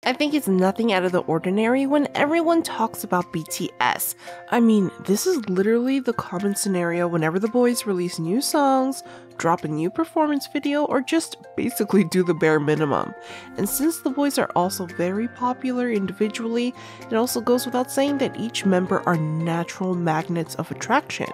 I think it's nothing out of the ordinary when everyone talks about BTS. I mean, this is literally the common scenario whenever the boys release new songs, drop a new performance video, or just basically do the bare minimum. And since the boys are also very popular individually, it also goes without saying that each member are natural magnets of attraction.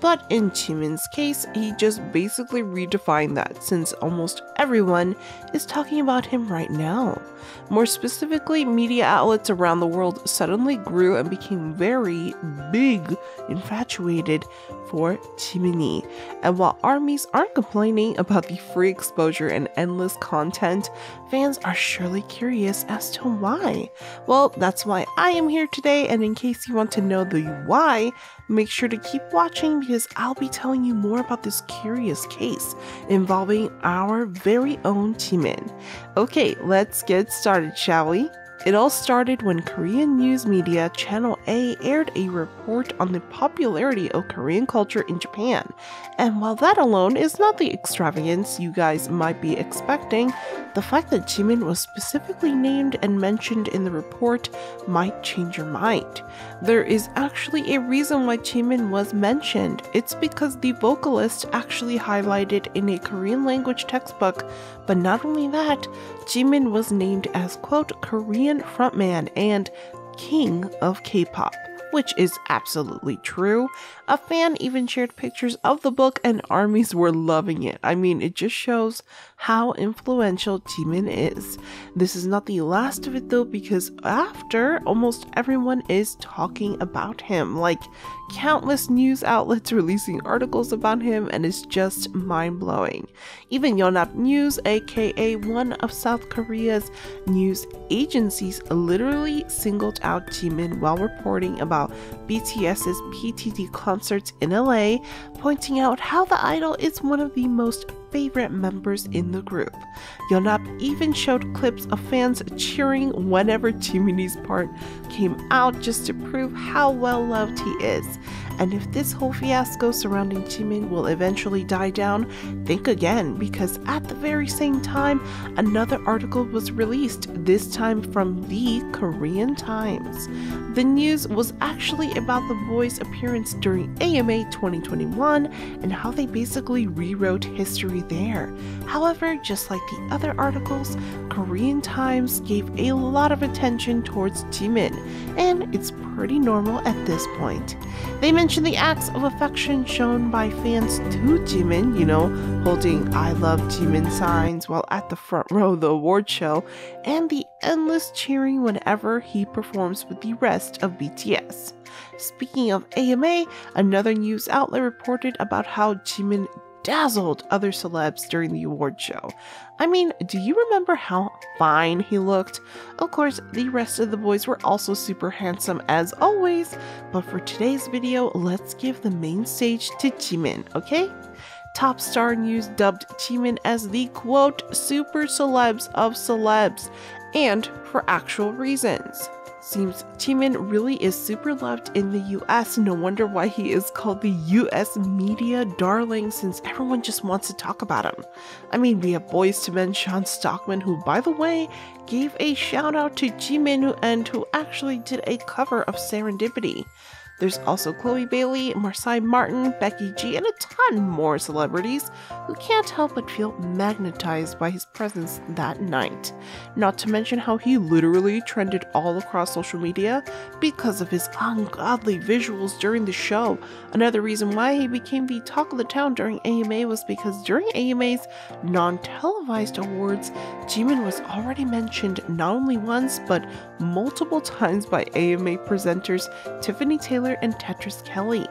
But in Jimin's case, he just basically redefined that since almost everyone is talking about him right now. More specifically, media outlets around the world suddenly grew and became very big infatuated for JIMINIE. And while ARMYs aren't complaining about the free exposure and endless content, fans are surely curious as to why. Well, that's why I am here today, and in case you want to know the why, make sure to keep watching because I'll be telling you more about this curious case involving our very own Jimin. Okay, let's get started, shall we? It all started when Korean news media Channel A aired a report on the popularity of Korean culture in Japan. And while that alone is not the extravagance you guys might be expecting, the fact that Jimin was specifically named and mentioned in the report might change your mind. There is actually a reason why Jimin was mentioned. It's because the vocalist actually highlighted in a Korean language textbook, but not only that, Jimin was named as, quote, Korean frontman and king of K-pop, which is absolutely true. A fan even shared pictures of the book and ARMYs were loving it. I mean, it just shows how influential Jimin is. This is not the last of it though, because after, almost everyone is talking about him, like countless news outlets releasing articles about him, and it's just mind-blowing. Even Yonhap News, aka one of South Korea's news agencies, literally singled out Jimin while reporting about BTS's PTD concerts in LA, pointing out how the idol is one of the most favorite members in the group. Yonhap even showed clips of fans cheering whenever Jiminie's part came out just to prove how well loved he is. And if this whole fiasco surrounding Jimin will eventually die down, think again, because at the very same time, another article was released, this time from the Korean Times. The news was actually about the boys' appearance during AMA 2021 and how they basically rewrote history there. However, just like the other articles, Korean Times gave a lot of attention towards Jimin, and it's pretty normal at this point. They mentioned the acts of affection shown by fans to Jimin, you know, holding I love Jimin signs while at the front row of the award show, and the endless cheering whenever he performs with the rest of BTS. Speaking of AMA, another news outlet reported about how Jimin dazzled other celebs during the award show. I mean, do you remember how fine he looked? Of course, the rest of the boys were also super handsome as always, but for today's video, let's give the main stage to Jimin, okay? Top Star News dubbed Jimin as the, quote, super celebs of celebs, and for actual reasons. Seems Jimin really is super loved in the US, no wonder why he is called the US media darling, since everyone just wants to talk about him. I mean, we have Boyz II Men Sean Stockman, who by the way, gave a shout out to Jimin and who actually did a cover of Serendipity. There's also Chloe Bailey, Marsai Martin, Becky G, and a ton more celebrities who can't help but feel magnetized by his presence that night. Not to mention how he literally trended all across social media because of his ungodly visuals during the show. Another reason why he became the talk of the town during AMA was because during AMA's non-televised awards, Jimin was already mentioned not only once but multiple times by AMA presenters Tiffany Taylor and Tetris Kelly.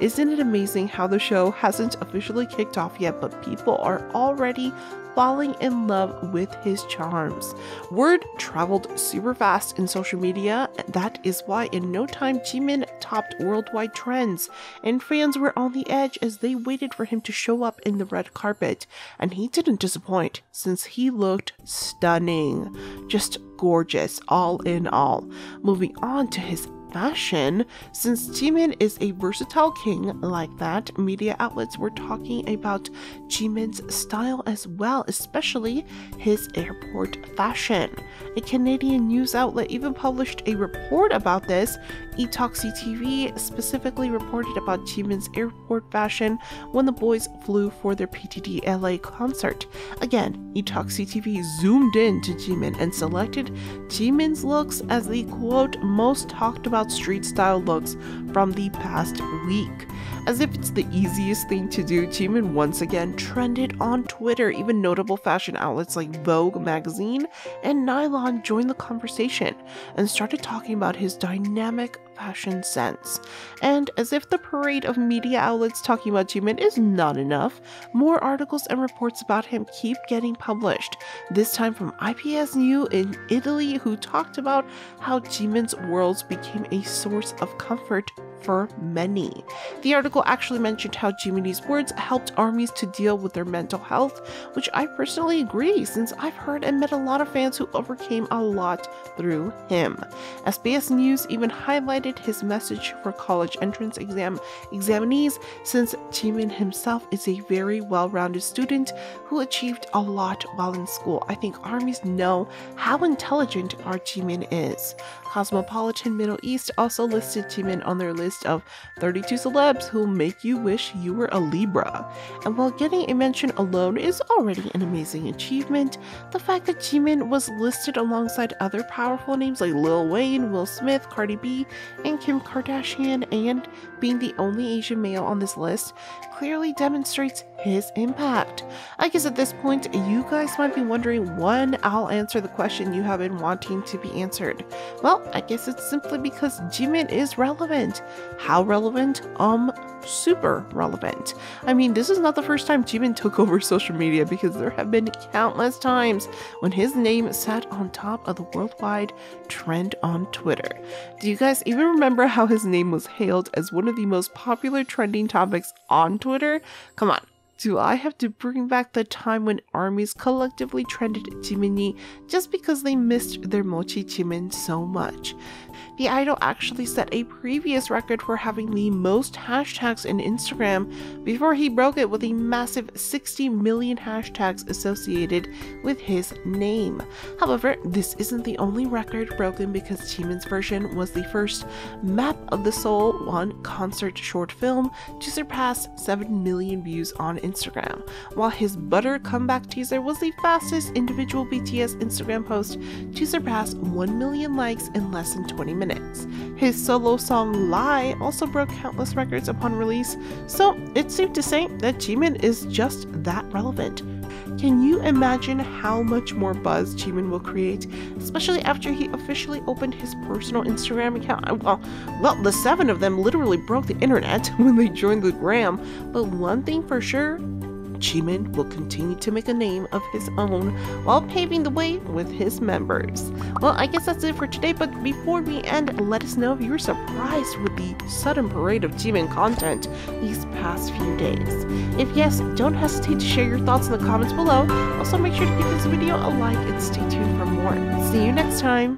Isn't it amazing how the show hasn't officially kicked off yet, but people are already falling in love with his charms? Word traveled super fast in social media. That is why in no time Jimin topped worldwide trends, and fans were on the edge as they waited for him to show up in the red carpet. And he didn't disappoint, since he looked stunning. Just gorgeous, all in all. Moving on to his fashion. Since Jimin is a versatile king like that, media outlets were talking about Jimin's style as well, especially his airport fashion. A Canadian news outlet even published a report about this. Etoxy TV specifically reported about Jimin's airport fashion when the boys flew for their PTD LA concert. Again, Etoxy TV zoomed in to Jimin and selected Jimin's looks as the quote most talked about street style looks from the past week. As if it's the easiest thing to do, Jimin once again trended on Twitter. Even notable fashion outlets like Vogue magazine and Nylon joined the conversation and started talking about his dynamic fashion sense. And as if the parade of media outlets talking about Jimin is not enough, more articles and reports about him keep getting published, this time from IPS New in Italy, who talked about how Jimin's worlds became a source of comfort for many. The article actually mentioned how Jiminie's words helped ARMYs to deal with their mental health, which I personally agree, since I've heard and met a lot of fans who overcame a lot through him. SBS News even highlighted his message for college entrance examinees, since Jimin himself is a very well-rounded student who achieved a lot while in school. I think ARMYs know how intelligent our Jimin is. Cosmopolitan Middle East also listed Jimin on their list of 32 celebs who'll make you wish you were a Libra. And while getting a mention alone is already an amazing achievement, the fact that Jimin was listed alongside other powerful names like Lil Wayne, Will Smith, Cardi B, and Kim Kardashian, and being the only Asian male on this list, clearly demonstrates his impact. I guess at this point, you guys might be wondering when I'll answer the question you have been wanting to be answered. Well, I guess it's simply because Jimin is relevant. How relevant? Super relevant. I mean, this is not the first time Jimin took over social media, because there have been countless times when his name sat on top of the worldwide trend on Twitter. Do you guys even remember how his name was hailed as one of the most popular trending topics on Twitter? Come on. Do I have to bring back the time when ARMYs collectively trended JIMINIE just because they missed their Mochi Jimin so much? The idol actually set a previous record for having the most hashtags in Instagram before he broke it with a massive 60 million hashtags associated with his name. However, this isn't the only record broken, because Jimins version was the first Map of the Soul one concert short film to surpass 7 million views on Instagram, while his Butter comeback teaser was the fastest individual BTS Instagram post to surpass 1 million likes in less than 20 minutes. His solo song Lie also broke countless records upon release, so it's safe to say that Jimin is just that relevant. Can you imagine how much more buzz Jimin will create, especially after he officially opened his personal Instagram account? Well, the 7 of them literally broke the internet when they joined the gram, but one thing for sure, Jimin will continue to make a name of his own while paving the way with his members. Well, I guess that's it for today, but before we end, let us know if you were surprised with the sudden parade of Jimin content these past few days. If yes, don't hesitate to share your thoughts in the comments below. Also, make sure to give this video a like and stay tuned for more. See you next time!